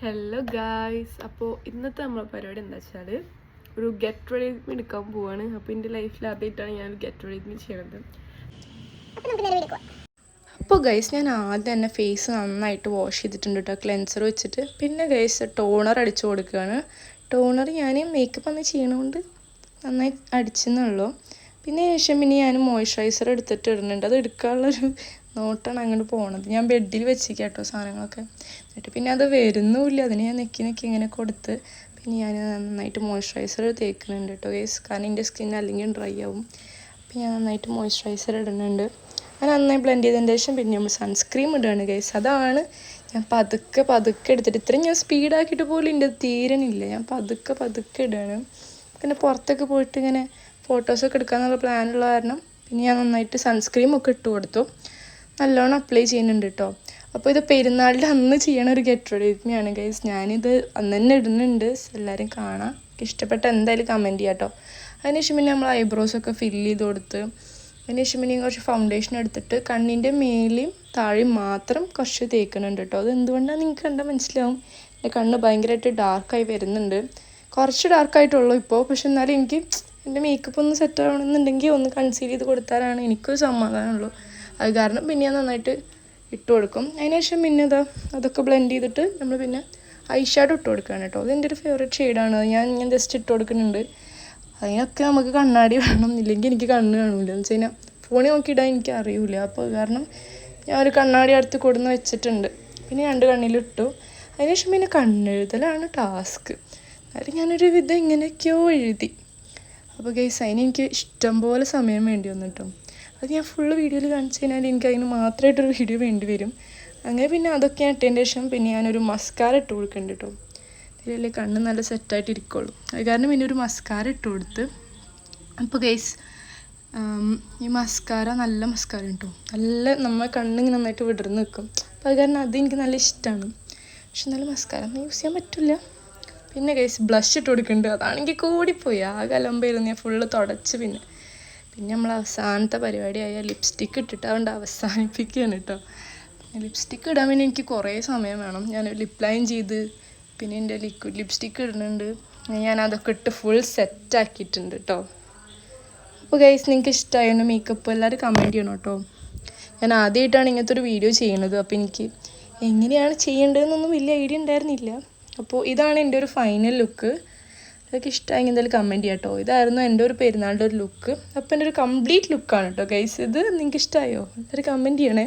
Hello guys. അപ്പോൾ ഇന്നത്തെ നമ്മളെ പരിപാടി എന്താ വെച്ചാൽ ഒരു ഗെറ്റ് റെഡി എടുക്കാൻ പോവാണ്. അപ്പോൾ എൻ്റെ ലൈഫിൽ ആദ്യമായിട്ടാണ് ഞാൻ ഗെറ്റ് റെഡി ചെയ്യണത്. അപ്പോൾ ഗൈസ് ഞാൻ ആദ്യം തന്നെ ഫേസ് നന്നായിട്ട് വാഷ് ചെയ്തിട്ടുണ്ട് കേട്ടോ, ക്ലെൻസർ വെച്ചിട്ട്. പിന്നെ ഗൈസ് ടോണർ അടിച്ചു കൊടുക്കുകയാണ്. ടോണർ ഞാൻ മേക്കപ്പ് ഒന്ന് ചെയ്യണതുകൊണ്ട് നന്നായി അടിച്ചെന്നുള്ളൂ. പിന്നെ ശേഷം പിന്നെ ഞാൻ മോയ്സ്ചറൈസർ എടുത്തിട്ട് ഇടുന്നുണ്ട്. അത് എടുക്കാനുള്ളൊരു നോട്ടാണ് അങ്ങോട്ട് പോണത്. ഞാൻ ബെഡിൽ വെച്ചിരിക്കാം കേട്ടോ സാധനങ്ങളൊക്കെ. എന്നിട്ട് പിന്നെ അത് വരുന്നുമില്ല, അതിന് ഞാൻ നെക്കി ഇങ്ങനെ കൊടുത്ത് പിന്നെ ഞാൻ നന്നായിട്ട് മോയ്സ്ചറൈസർ തേക്കുന്നുണ്ട് കേട്ടോ ഗൈസ്. കാരണം എൻ്റെ സ്കിൻ അല്ലെങ്കിൽ ഡ്രൈ ആവും. അപ്പം ഞാൻ നന്നായിട്ട് മോയ്സ്ചറൈസർ ഇടുന്നുണ്ട്. അത് നന്നായി ബ്ലെൻഡ് ചെയ്തതിന് ശേഷം പിന്നെ നമ്മൾ സൺസ്ക്രീം ഇടുകയാണ് ഗൈസ്. അതാണ് ഞാൻ പതുക്കെ എടുത്തിട്ട്, ഇത്രയും ഞാൻ സ്പീഡാക്കിയിട്ട് പോലും എൻ്റെ തീരണില്ല. ഞാൻ പതുക്കെ ഇടുകയാണ്. പിന്നെ പുറത്തൊക്കെ പോയിട്ട് ഇങ്ങനെ ഫോട്ടോസൊക്കെ എടുക്കാമെന്നുള്ള പ്ലാനുള്ള കാരണം പിന്നെ ഞാൻ നന്നായിട്ട് സൺസ്ക്രീമൊക്കെ ഇട്ട് കൊടുത്തു. നല്ലോണം അപ്ലൈ ചെയ്യുന്നുണ്ട് കേട്ടോ. അപ്പോൾ ഇത് പെരുന്നാളിൻ്റെ അന്ന് ചെയ്യണ ഒരു ഗെറ്റ് റെഡി വിത്ത് മീ ആണ് ഗൈസ്. ഞാനിത് അന്ന് തന്നെ ഇടുന്നുണ്ട്, എല്ലാവരും കാണാം. എനിക്ക് ഇഷ്ടപ്പെട്ട എന്തായാലും കമൻറ്റ് ചെയ്യാം കേട്ടോ. അതിനുശേഷം പിന്നെ നമ്മൾ ഐബ്രോസൊക്കെ ഫില്ല് ചെയ്ത് കൊടുത്ത് അതിനുശേഷം പിന്നെ കുറച്ച് ഫൗണ്ടേഷൻ എടുത്തിട്ട് കണ്ണിൻ്റെ മേലെയും താഴെയും മാത്രം കുറച്ച് തേക്കുന്നുണ്ട് കേട്ടോ. അത് എന്തുകൊണ്ടാണ് നിങ്ങൾക്ക് കണ്ടാൽ മനസ്സിലാവും. എൻ്റെ കണ്ണ് ഭയങ്കരമായിട്ട് ഡാർക്കായി വരുന്നുണ്ട്. കുറച്ച് ഡാർക്കായിട്ടുള്ളൂ ഇപ്പോൾ. പക്ഷെ എന്നാലും എനിക്ക് എൻ്റെ മേക്കപ്പ് ഒന്ന് സെറ്റ് ആവണമെന്നുണ്ടെങ്കിൽ ഒന്ന് കൺസീൽ ചെയ്ത് കൊടുത്താലാണ് എനിക്കൊരു സമാധാനമുള്ളൂ. അത് കാരണം പിന്നെ ഞാൻ നന്നായിട്ട് ഇട്ട് കൊടുക്കും. അതിനുശേഷം പിന്നെ അതൊക്കെ ബ്ലെൻഡ് ചെയ്തിട്ട് നമ്മൾ പിന്നെ ഐ ഷാഡോ ഇട്ട് കൊടുക്കുകയാണ് കേട്ടോ. അത് എൻ്റെ ഒരു ഫേവറേറ്റ് ഷെയ്ഡാണ്. ഞാൻ ജസ്റ്റ് ഇട്ട് കൊടുക്കുന്നുണ്ട്. അതിനൊക്കെ നമുക്ക് കണ്ണാടി വേണം, ഇല്ലെങ്കിൽ എനിക്ക് കണ്ണ് കാണില്ല. എന്ന് വെച്ച് കഴിഞ്ഞാൽ ഫോണിൽ നോക്കിയിടാൻ എനിക്ക് അറിയില്ല. അപ്പോൾ കാരണം ഞാൻ ഒരു കണ്ണാടി അടുത്ത് കൊടുന്ന് വെച്ചിട്ടുണ്ട്. പിന്നെ 2 കണ്ണിലിട്ടു. അതിനുശേഷം പിന്നെ കണ്ണെഴുതലാണ് ടാസ്ക്. അതായത് ഞാനൊരു വിധം ഇങ്ങനെയൊക്കെയോ എഴുതി. അപ്പോൾ ഗൈസ് അതിനെനിക്ക് ഇഷ്ടം പോലെ സമയം വേണ്ടി വന്നു കേട്ടോ. അത് ഞാൻ ഫുള്ള് വീഡിയോയിൽ കാണിച്ചു കഴിഞ്ഞാൽ എനിക്ക് അതിന് മാത്രമായിട്ടൊരു വീഡിയോ വേണ്ടി വരും. അങ്ങനെ പിന്നെ അതൊക്കെ ഇട്ടതിന് ശേഷം പിന്നെ ഞാനൊരു മസ്കാര ഇട്ട് കൊടുക്കുന്നുണ്ട് കേട്ടോ. ഇതിലല്ലേ കണ്ണ് നല്ല സെറ്റായിട്ട് ഇരിക്കുള്ളൂ. അത് കാരണം പിന്നെ ഒരു മസ്കാര ഇട്ട് കൊടുത്ത്. അപ്പോൾ ഗൈസ് ഈ മസ്കാര നല്ല മസ്കാര കേട്ടോ. നല്ല നമ്മൾ കണ്ണിങ്ങനെ നന്നായിട്ട് വിടർന്ന് നിൽക്കും. അപ്പോൾ അത് കാരണം അതെനിക്ക് നല്ല ഇഷ്ടമാണ്. പക്ഷെ നല്ല മസ്കാര ഒന്നും യൂസ് ചെയ്യാൻ പറ്റില്ല. പിന്നെ ഗൈസ് ബ്ലഷ് ഇട്ട് കൊടുക്കുന്നുണ്ട്. അതാണെങ്കിൽ കൂടിപ്പോയി. ആ കലമ്പായിരുന്നു. ഞാൻ ഫുള്ള് തുടച്ച് പിന്നെ നമ്മൾ അവസാനത്തെ പരിപാടിയായ ലിപ്സ്റ്റിക്ക് ഇട്ടിട്ട് അതുകൊണ്ട് അവസാനിപ്പിക്കുകയാണ് കേട്ടോ. ലിപ്സ്റ്റിക്ക് ഇടാൻ വേണ്ടി എനിക്ക് കുറേ സമയം വേണം. ഞാൻ ലിപ് ലൈൻ ചെയ്ത് പിന്നെ എൻ്റെ ലിക്വിഡ് ലിപ്സ്റ്റിക്ക് ഇടുന്നുണ്ട്. ഞാൻ അതൊക്കെ ഇട്ട് ഫുൾ സെറ്റാക്കിയിട്ടുണ്ട് കേട്ടോ. അപ്പോൾ ഗൈസ് നിങ്ങൾക്ക് ഇഷ്ടമായിരുന്നു മേക്കപ്പ് എല്ലാവരും കമൻറ്റ് ചെയ്യണം കേട്ടോ. ഞാൻ ആദ്യമായിട്ടാണ് ഇങ്ങനത്തെ ഒരു വീഡിയോ ചെയ്യുന്നത്. അപ്പോൾ എനിക്ക് എങ്ങനെയാണ് ചെയ്യേണ്ടതെന്നൊന്നും വലിയ ഐഡിയ ഉണ്ടായിരുന്നില്ല. അപ്പോൾ ഇതാണ് എൻ്റെ ഒരു ഫൈനൽ ലുക്ക്. അതൊക്കെ ഇഷ്ടമായി എന്തായാലും കമൻറ്റ് ചെയ്യാം കേട്ടോ. ഇതായിരുന്നു എൻ്റെ ഒരു പെരുന്നാളിൻ്റെ ഒരു ലുക്ക്. അപ്പോൾ എൻ്റെ ഒരു കംപ്ലീറ്റ് ലുക്കാണ് കേട്ടോ ഗൈസ്. ഇത് നിങ്ങൾക്ക് ഇഷ്ടമായോ? എല്ലാവരും കമൻറ്റ് ചെയ്യണേ.